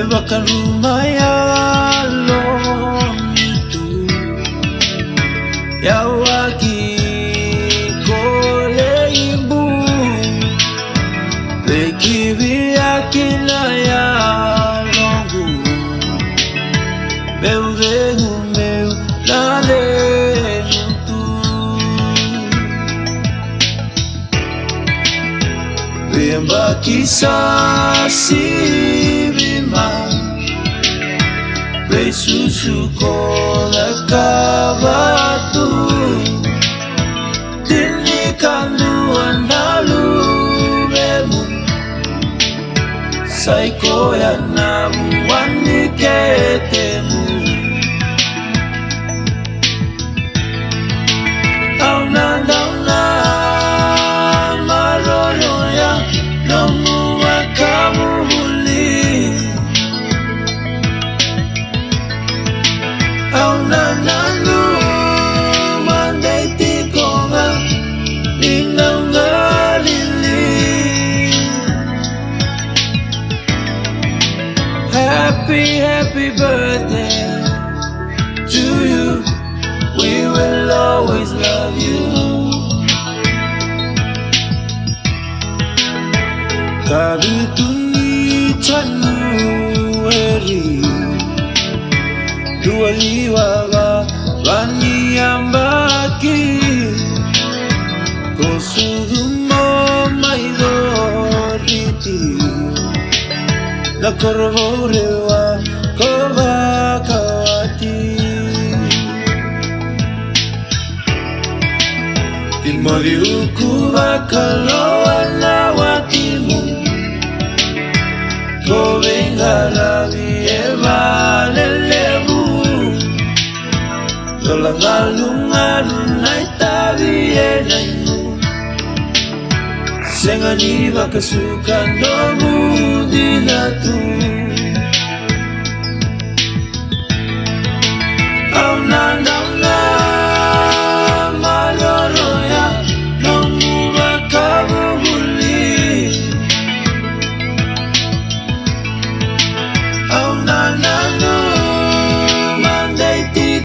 Bebakarumaya lonitu Yawaki kole imbu Bekivi akina ya longu Beuregu meu lale nutu Bemba kisasi Besusu kola kabatu Dili kandu analu bemu Saiko ya namu waniketemu Auna dauna marolo ya nomu wakamu Nanu mandai tikonga ninanga lili Happy birthday to you We will always love you Kabituni Januari Dualiwaga Vaniambaki Kosudumo maidoriti La corvorewa kovakawati Timori ukuvakaloa na watimu Kovengaravi evalelevu Dolangalungalu naitavienaimu Sengani vakasuka no mudinatu